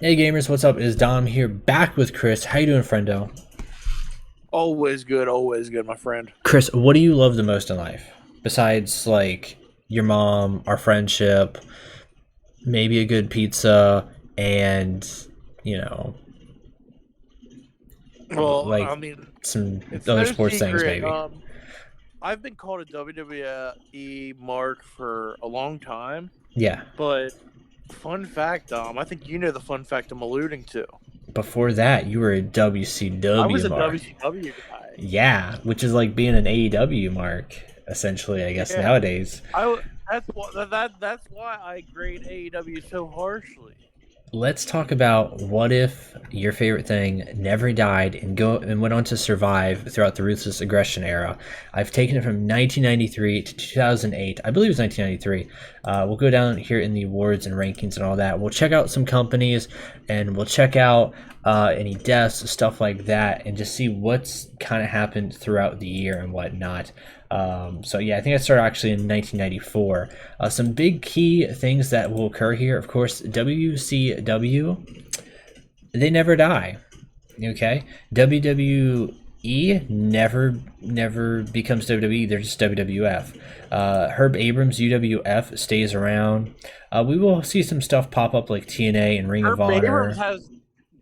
Hey gamers, what's up? It is Dom here, back with Chris. How you doing, friendo? Always good, my friend. Chris, what do you love the most in life? Besides, like, your mom, our friendship, maybe a good pizza, and, you know, Well, like I mean, some it's other no sports things, secret. maybe. I've been called a WWE mark for a long time, Yeah. but fun fact, I think you know the fun fact I'm alluding to. Before that, you were a I WCW was a mark. WCW guy. Yeah, which is like being an AEW mark, essentially, I guess, Yeah, nowadays. that's that's why I grade AEW so harshly. Let's talk about what if your favorite thing never died and went on to survive throughout the Ruthless Aggression Era. I've taken it from 1993 to 2008. I believe it was 1993. We'll go down here in the awards and rankings and all that. We'll check out some companies and we'll check out any deaths, stuff like that, and just see what's kind of happened throughout the year and whatnot. So yeah, I think I started actually in 1994. Some big key things that will occur here, of course, WCW, they never die. Okay, WWE never becomes WWE. They're just WWF. Herb Abrams UWF stays around. We will see some stuff pop up like TNA and Ring of Herb Abrams Honor. has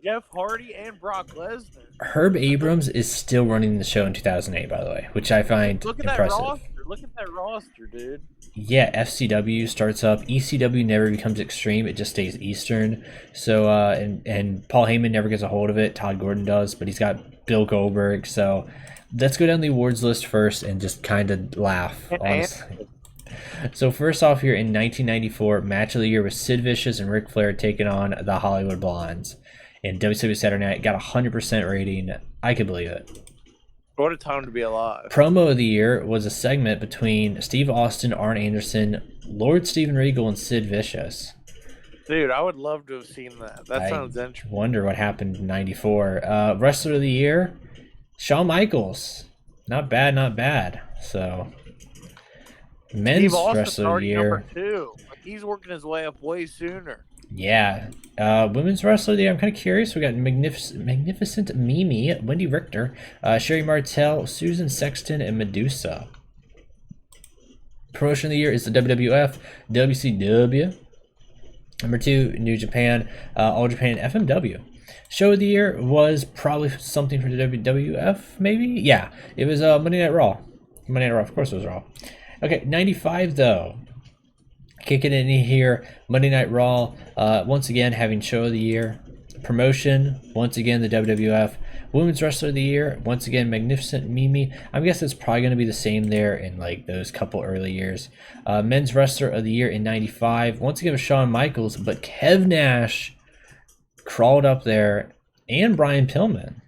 Jeff Hardy and Brock Lesnar. Herb Abrams is still running the show in 2008, by the way, which I find Look at that impressive. roster. Look at that roster, dude. Yeah, FCW starts up. ECW never becomes extreme; it just stays Eastern. So, and Paul Heyman never gets a hold of it. Todd Gordon does, but he's got Bill Goldberg. So, let's go down the awards list first and just kind of laugh, And honestly. So, first off, here in 1994, match of the year was Sid Vicious and Ric Flair taking on the Hollywood Blondes. And WCW Saturday Night got a 100% rating. I could believe it. what a time to be alive. Promo of the year was a segment between Steve Austin, Arn Anderson, Lord Steven Regal, and Sid Vicious. Dude, I would love to have seen that. That I sounds interesting. wonder what happened in '94. Wrestler of the year, Shawn Michaels. Not bad, not bad. So, men's Steve Austin's wrestler of the already year, number 2. Like, he's working his way up way sooner. yeah. Women's wrestler of the year, I'm kind of curious. We got Magnificent Mimi, Wendy Richter, Sherry Martel, Susan Sexton, and Medusa. Promotion of the year is the WWF, WCW. Number 2, New Japan, All Japan, FMW. Show of the year was probably something for the WWF, maybe? Yeah, it was Monday Night Raw. Monday Night Raw, of course it was Raw. Okay, 95 though. Kicking in here, Monday Night Raw, once again having show of the year. Promotion, once again the WWF. Women's Wrestler of the Year, once again Magnificent Mimi. I guess it's probably going to be the same there in like those couple early years. Men's Wrestler of the Year in '95, once again was Shawn Michaels, but Kev Nash crawled up there, and Brian Pillman,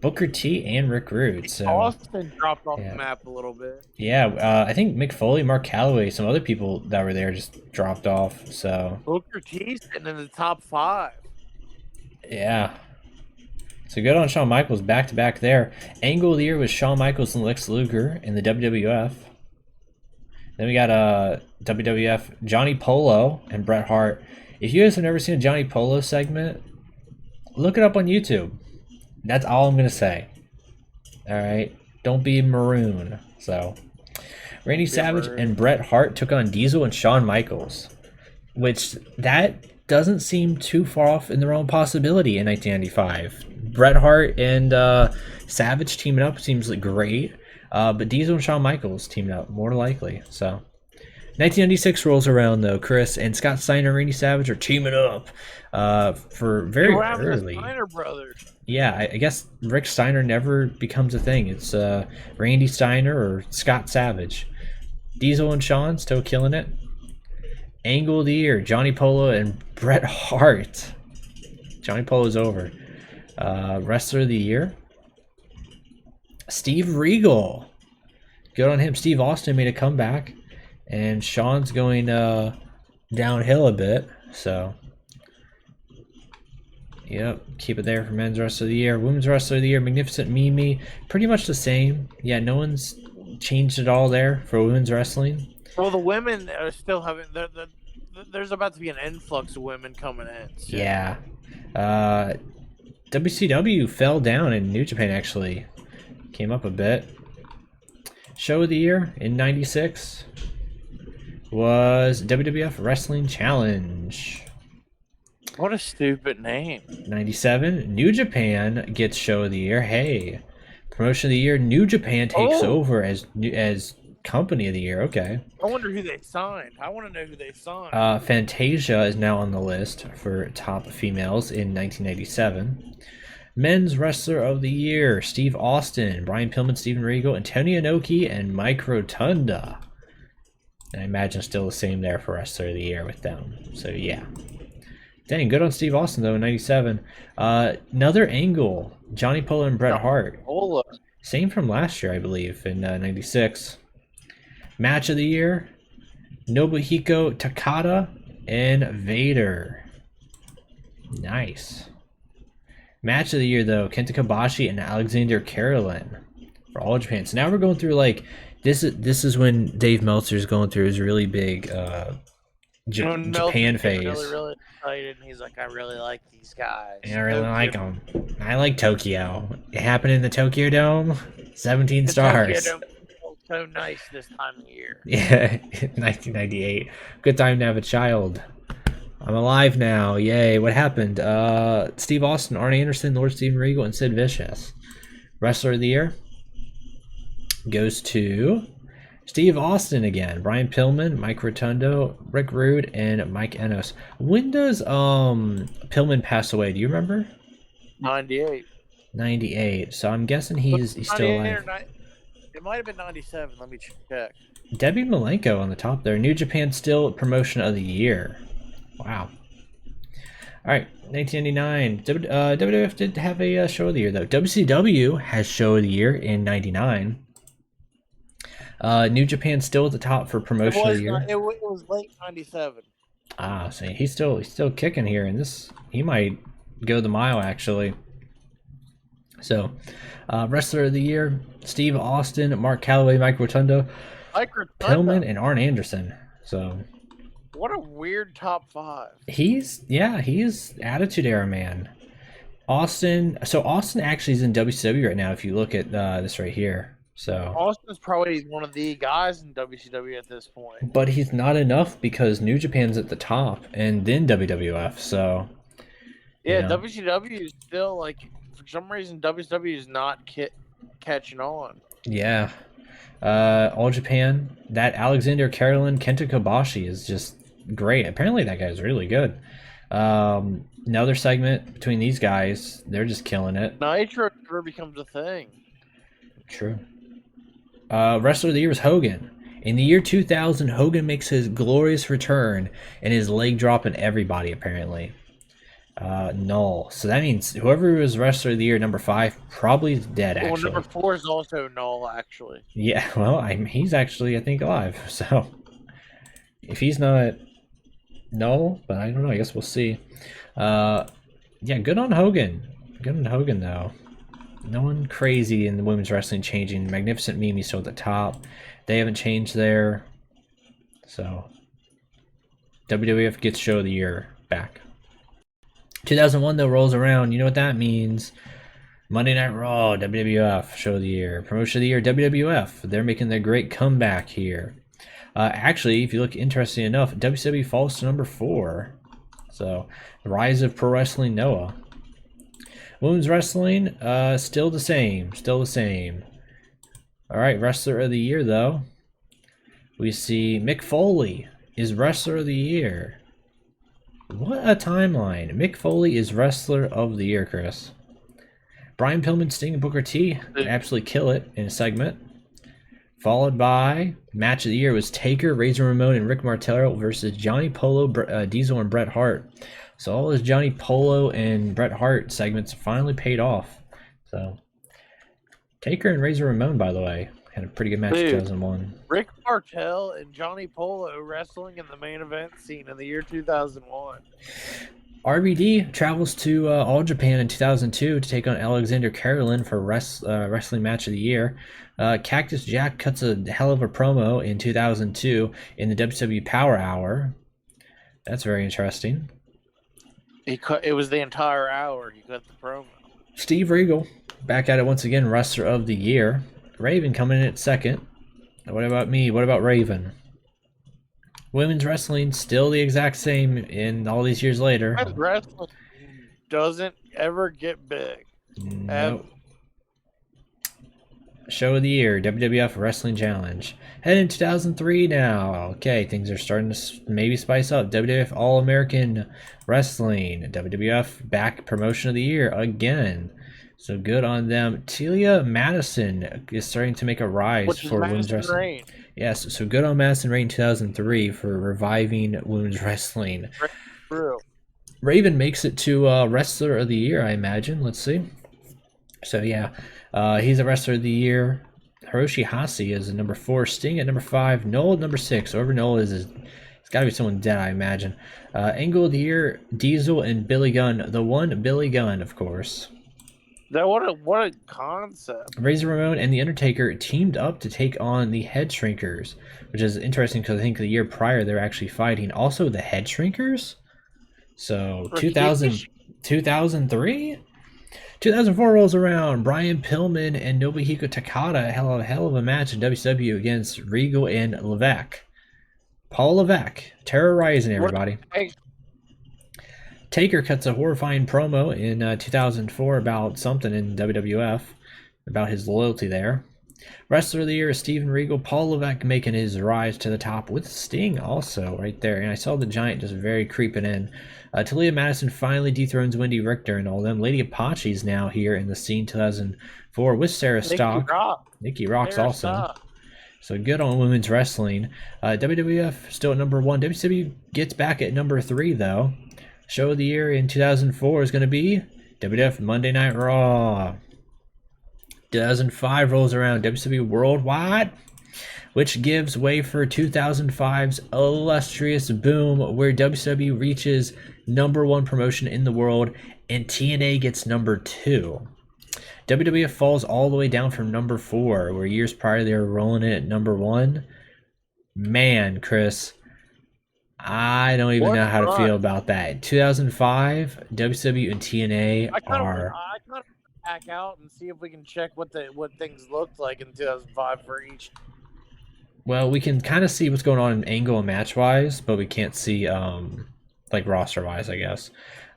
Booker T, and Rick Rude. So Austin dropped off the yeah, map a little bit. yeah. I think Mick Foley, Mark Calloway, some other people that were there just dropped off. So Booker T's sitting in the top 5. yeah. So good on Shawn Michaels back to back there. Angle of the year was Shawn Michaels and Lex Luger in the WWF. Then we got WWF Johnny Polo and Bret Hart. If you guys have never seen a Johnny Polo segment, look it up on YouTube. That's all I'm gonna say. All right, don't be maroon. So, Randy Savage and Bret Hart took on Diesel and Shawn Michaels, which that doesn't seem too far off in the realm of possibility in 1995. Bret Hart and Savage teaming up seems like great, but Diesel and Shawn Michaels teaming up more likely. So 1996 rolls around though, Chris, and Scott Steiner and Randy Savage are teaming up for Hey, very what happened to the early. Steiner brothers? Yeah, I guess Rick Steiner never becomes a thing. It's Randy Steiner or Scott Savage. Diesel and Shawn still killing it. Angle of the year, Johnny Polo and Bret Hart. Johnny Polo's over. Wrestler of the year, Steve Regal. Good on him. Steve Austin made a comeback, and Shawn's going downhill a bit. So, yep, keep it there for men's wrestler of the year. Women's wrestler of the year, Magnificent Mimi. Pretty much the same. Yeah, no one's changed at all there for women's wrestling. Well, the women are still having there's about to be an influx of women coming in. Soon. Yeah. WCW fell down and New Japan actually came up a bit. Show of the year in 96 was WWF Wrestling Challenge. What a stupid name. 97, New Japan gets Show of the Year. Hey. Promotion of the Year, New Japan takes over as Company of the Year. Okay. I wonder who they signed. I want to know who they signed. Fantasia is now on the list for top females in 1997. Men's Wrestler of the Year, Steve Austin, Brian Pillman, Steven Regal, Antonio Inoki, and Mike Rotunda. And I imagine still the same there for Wrestler of the Year with them. So, yeah. Dang, good on Steve Austin, though, in 97. Another angle, Johnny Polo and Bret Hart. Same from last year, I believe, in 96. Match of the Year, Nobuhiko Takada and Vader. Nice. Match of the Year, though, Kenta Kobashi and Alexander Karelin for All Japan. So now we're going through, like, this is when Dave Meltzer's going through his really big Japan phase. Really excited, and he's like, I really like these guys. Yeah, I really like them. I like Tokyo. It happened in the Tokyo Dome. 17 stars. Tokyo Dome feels so nice this time of year. Yeah, 1998. Good time to have a child. I'm alive now. Yay. What happened? Steve Austin, Arn Anderson, Lord Steven Regal, and Sid Vicious. Wrestler of the Year goes to Steve Austin again. Brian Pillman, Mike Rotundo, Rick Rude, and Mike Enos. When does Pillman pass away? Do you remember? 98. 98. So I'm guessing he's still alive. It might have been 97. Let me check. Debbie Malenko on the top there. New Japan still Promotion of the Year. Wow. All right, 1999. WWF did have a Show of the Year, though. WCW has Show of the Year in 99. New Japan still at the top for Promotion of the Year. It was late 97. Ah, see, he's still kicking here, and he might go the mile, actually. So, Wrestler of the Year, Steve Austin, Mark Calloway, Mike Rotundo, Pillman, and Arn Anderson. So, what a weird top 5. He's Attitude Era man. Austin actually is in WCW right now. If you look at this right here. So Austin's probably one of the guys in WCW at this point. But he's not enough because New Japan's at the top and then WWF. So yeah, WCW is still like, for some reason WCW is not catching on. Yeah. All Japan, that Alexander Karelin, Kenta Kobashi is just great. Apparently that guy's really good. Another segment between these guys, they're just killing it. Nitro never becomes a thing. True. Wrestler of the Year was Hogan. In the year 2000, Hogan makes his glorious return and his leg dropping everybody, apparently. Null. So that means whoever was Wrestler of the Year number 5 probably is dead, actually. Well, number 4 is also null, actually. Yeah, well, he's actually, I think, alive. So if he's not null, but I don't know, I guess we'll see. Yeah, good on Hogan. Good on Hogan, though. No one crazy in the women's wrestling changing. Magnificent Mimi still at the top. They haven't changed there. So WWF gets Show of the Year back. 2001 though rolls around. You know what that means. Monday Night Raw, WWF Show of the Year. Promotion of the Year, WWF. They're making their great comeback here. Actually, if you look interesting enough, WCW falls to number 4. So the rise of Pro Wrestling Noah. Women's wrestling, still the same. All right, Wrestler of the Year, though. We see Mick Foley is Wrestler of the Year. What a timeline. Mick Foley is Wrestler of the Year, Chris. Brian Pillman, Sting, and Booker T absolutely kill it in a segment. Followed by Match of the Year was Taker, Razor Ramon, and Rick Martello versus Johnny Polo, Diesel, and Bret Hart. So all those Johnny Polo and Bret Hart segments finally paid off. So Taker and Razor Ramon, by the way, had a pretty good match in 2001. Rick Martel and Johnny Polo wrestling in the main event scene in the year 2001. RVD travels to All Japan in 2002 to take on Alexander Karelin for Wrestling Match of the Year. Cactus Jack cuts a hell of a promo in 2002 in the WWE Power Hour. That's very interesting. It was the entire hour. He cut the promo. Steve Regal, back at it once again, Wrestler of the Year. Raven coming in at second. What about me? What about Raven? Women's wrestling still the exact same in all these years later. Wrestling doesn't ever get big. Nope. Show of the Year, WWF Wrestling Challenge. Heading in 2003 now. Okay, things are starting to maybe spice up. WWF All-American Wrestling. WWF back Promotion of the Year again. So good on them. Telia Madison is starting to make a rise for women's wrestling. Yes, so good on Madison Rayne 2003 for reviving women's wrestling. True. Raven makes it to Wrestler of the Year, I imagine. Let's see. So yeah, he's a Wrestler of the Year. Hiroshi Hase is number 4. Sting at number 5. Noel at number 6. Over Noel it's got to be someone dead, I imagine. Angle of the Year, Diesel and Billy Gunn. The one Billy Gunn, of course. What a concept. Razor Ramon and The Undertaker teamed up to take on the Head Shrinkers, which is interesting because I think the year prior they were actually fighting also the Head Shrinkers. So 2003? 2004 rolls around. Brian Pillman and Nobuhiko Takada hell of a match in WCW against Regal and Levesque. Paul Levesque terrorizing everybody. Taker cuts a horrifying promo in 2004 about something in WWF, about his loyalty there. Wrestler of the Year is Steven Regal. Paul Levesque making his rise to the top with Sting also right there. And I saw the Giant just very creeping in. Talia Madison finally dethrones Wendy Richter and all them. Lady Apache's now here in the scene 2004 with Sarah Stock. Nikki Rock's also. So good on women's wrestling. WWF still at number 1. WCW gets back at number 3 though. Show of the Year in 2004 is going to be WWF Monday Night Raw. 2005 rolls around, WCW Worldwide, which gives way for 2005's illustrious boom, where WCW reaches number 1 promotion in the world and TNA gets number 2. WWF falls all the way down from number 4, where years prior they were rolling it at number 1. Man, Chris, I don't even know how to feel about that. 2005, WCW and TNA are. I kind of back out and see if we can check what things looked like in 2005 for each. Well, we can kind of see what's going on in angle and match wise, but we can't see like roster wise, I guess.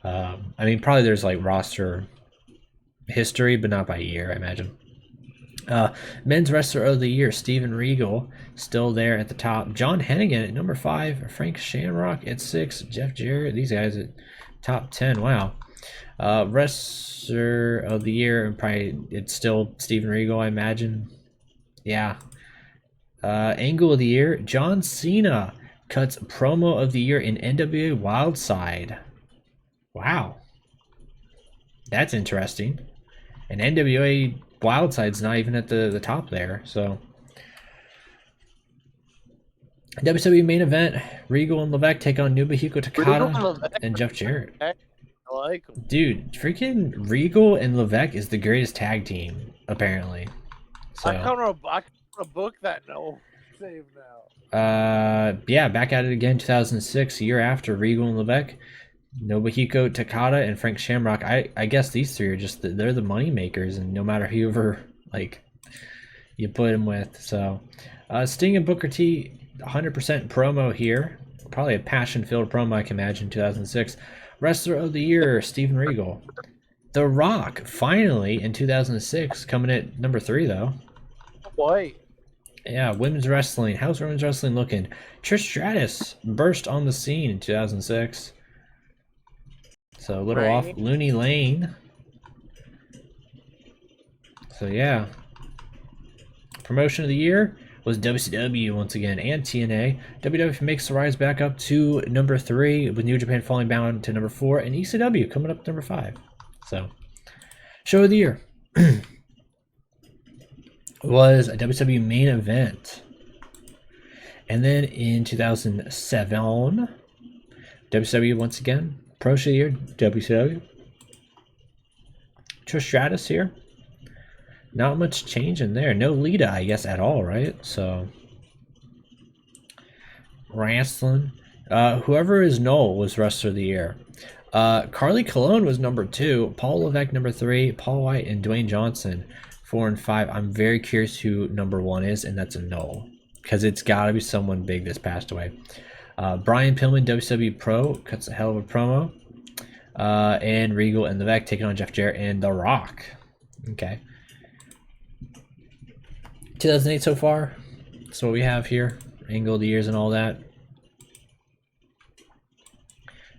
I mean, probably there's like roster history, but not by year, I imagine. Men's Wrestler of the Year, Steven Regal, still there at the top. John Hennigan at number 5. Frank Shamrock at 6. Jeff Jarrett, these guys at top 10. Wow. Wrestler of the Year, probably it's still Steven Regal, I imagine. Yeah. Angle of the Year, John Cena cuts promo of the year in NWA Wildside. Wow. That's interesting. And NWA Wildside's not even at the top there, so. WWE main event, Regal and Levesque take on Nobuhiko Takada and Jeff Jarrett. I like them. Dude, freaking Regal and Levesque is the greatest tag team, apparently. So. I kind of book that no save now. Yeah, back at it again, 2006, a year after Regal and Levesque. Nobuhiko Takada and Frank Shamrock. I guess these three are just they're the money makers, and no matter whoever like you put them with. So Sting and Booker T, 100% promo here. Probably a passion-filled promo, I can imagine. 2006 Wrestler of the Year, Steven Regal. The Rock finally in 2006 coming at number 3 though. Boy. Yeah, women's wrestling. How's women's wrestling looking? Trish Stratus burst on the scene in 2006. So a little off Looney Lane. So yeah. Promotion of the year was WCW once again and TNA. WWF makes the rise back up to number 3 with New Japan falling down to number 4 and ECW coming up to number 5. So show of the year was a WCW main event. And then in 2007, WCW once again. Pro Show of the Year, WCW. Trish Stratus here. Not much change in there. No Lita, I guess, at all, right? So, wrestling. Whoever is Noel was Wrestler of the Year. Carly Colon was number 2. Paul Levesque number 3. Paul White and Dwayne Johnson 4 and 5. I'm very curious who number 1 is, and that's a Noel, because it's got to be someone big that's passed away. Brian Pillman, WCW Pro, cuts a hell of a promo. And Regal and Levesque taking on Jeff Jarrett and The Rock. Okay. 2008 so far. That's what we have here. Angle of the years and all that.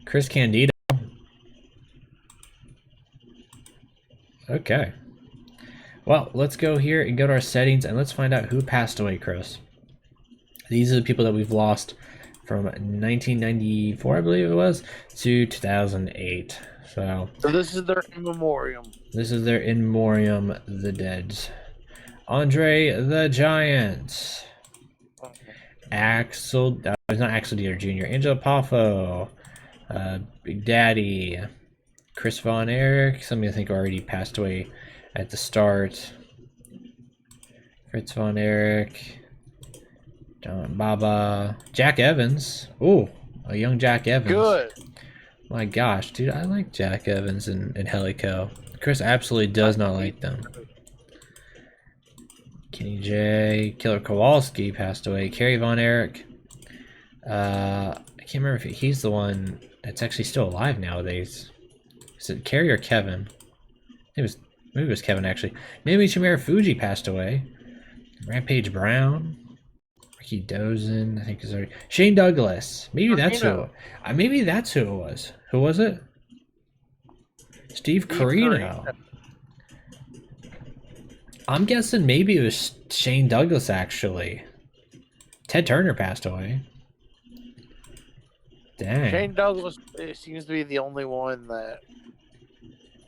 Chris Candido. Okay. Well, let's go here and go to our settings and let's find out who passed away, Chris. These are the people that we've lost from 1994, I believe it was, to 2008. So this is their in memoriam. This is their in memoriam, the Deads. Andre the Giant. Axel, not Axel Dieter Jr. Angelo Poffo. Big Daddy. Chris Von Erich. Some of you think already passed away at the start. Fritz Von Erich. John Baba. Jack Evans. Ooh, a young Jack Evans. Good. My gosh, dude, I like Jack Evans and Helico. Chris absolutely does not like them. Kenny J. Killer Kowalski passed away. Kerry Von Erich. I can't remember if he's the one that's actually still alive nowadays. Is it Kerry or Kevin? Maybe it was Kevin, actually. Maybe Chimera Fuji passed away. Rampage Brown. Ricky Dozen, I think is already. Shane Douglas. Maybe that's who. Maybe that's who it was. Who was it? Steve Corino. I'm guessing maybe it was Shane Douglas, actually. Ted Turner passed away. Dang. Shane Douglas seems to be the only one that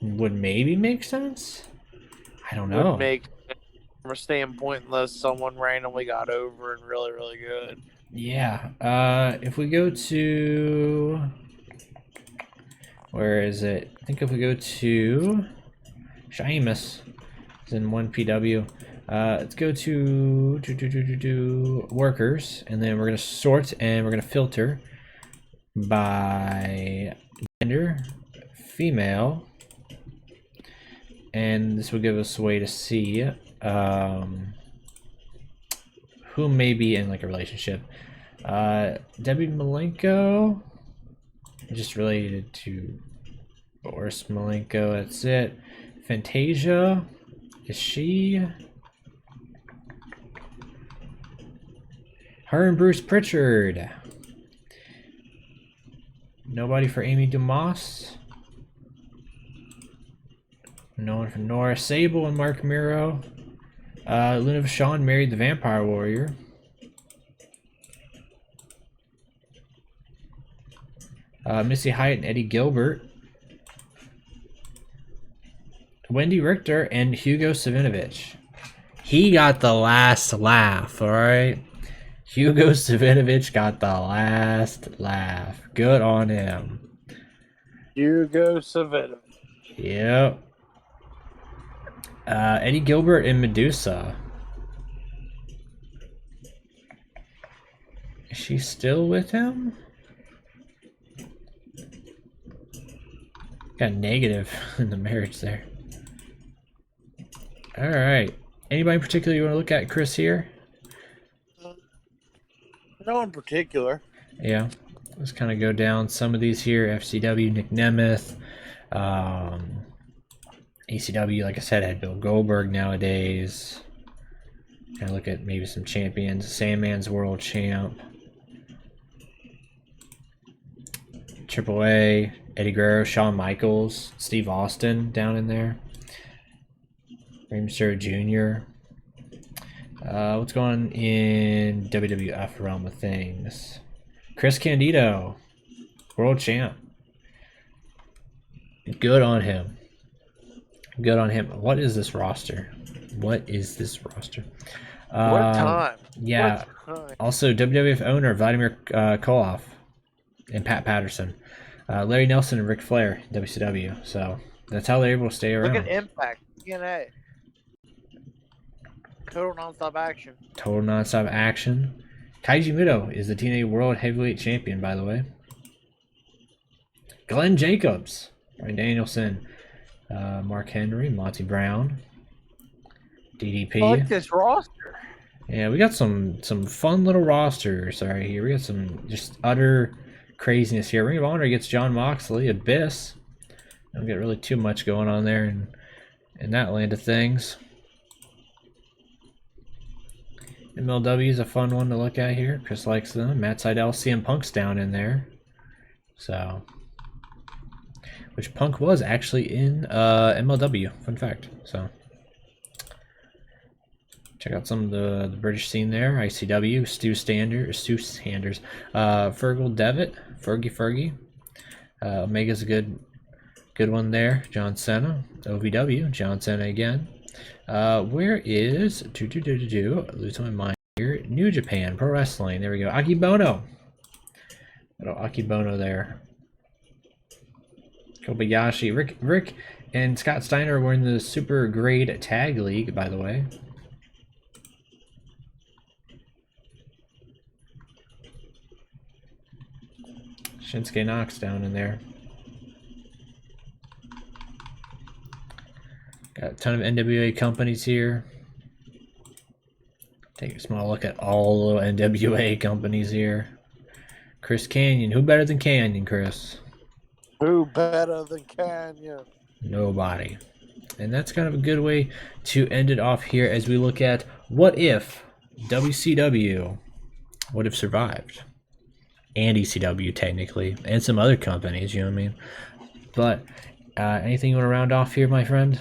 would maybe make sense. I don't know. Would make from a standpoint unless someone randomly got over and really, really good. Yeah. If we go to, where is it? I think if we go to Sheamus, it's in 1PW. Let's go to workers, and then we're gonna sort and we're gonna filter by gender, female, and this will give us a way to see who may be in like a relationship. Debbie Malenko, just related to Boris Malenko. That's it. Fantasia, is she? Her and Bruce Pritchard. Nobody for Amy Dumas. No one for Nora Sable and Mark Miro. Luna Vachon married the Vampire Warrior. Missy Hyatt and Eddie Gilbert. Wendy Richter and Hugo Savinovich. He got the last laugh, alright? Hugo Savinovich got the last laugh. Good on him. Hugo Savinovich. Yep. Eddie Gilbert and Medusa. Is she still with him? Got negative in the marriage there. Alright. Anybody in particular you want to look at, Chris, here? No in particular. Yeah. Let's kind of go down some of these here. FCW, Nick Nemeth. ECW, like I said, had Bill Goldberg nowadays. Kind of look at maybe some champions. Sandman's world champ. AAA, Eddie Guerrero, Shawn Michaels, Steve Austin down in there. Rey Mysterio Jr. What's going on in WWF realm of things? Chris Candido, world champ. Good on him. Good on him. What is this roster? What is this roster? What time? Yeah. What time? Also, WWF owner Vladimir Koloff and Pat Patterson. Larry Nelson and Ric Flair, WCW. So that's how they're able to stay around. Look at Impact. TNA. Total nonstop action. Total nonstop action. Kaiji Muto is the TNA World Heavyweight Champion, by the way. Glenn Jacobs, Bryan Danielson, Mark Henry, Monty Brown, DDP. I like this roster. Yeah, we got some fun little rosters right here. We got some just utter craziness here. Ring of Honor gets John Moxley, Abyss. Don't get really too much going on there in that land of things. MLW is a fun one to look at here. Chris likes them. Matt Sydal, CM Punk's down in there. So, which Punk was actually in MLW. Fun fact. So, check out some of the British scene there. ICW, Stu Sanders, Fergal Devitt, Fergie. Omega's a good one there. John Cena, OVW, John Cena again. Where is losing my mind here? New Japan Pro Wrestling. There we go. Akibono. Little Akibono there. Kobayashi. Rick and Scott Steiner were in the Super Grade Tag League, by the way. Shinsuke Knox down in there. Got a ton of NWA companies here. Take a small look at all the NWA companies here. Chris Canyon. Who better than Canyon, Chris? Who better than Canyon? Nobody. And that's kind of a good way to end it off here as we look at what if WCW would have survived. And ECW, technically. And some other companies, you know what I mean? But anything you want to round off here, my friend?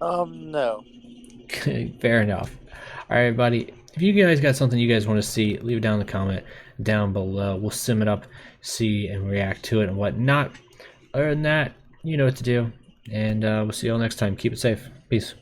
No. Fair enough. All right, buddy. If you guys got something you guys want to see, leave it down in the comment down below. We'll sim it up, see, and react to it and whatnot. Other than that, you know what to do. And we'll see you all next time. Keep it safe. Peace.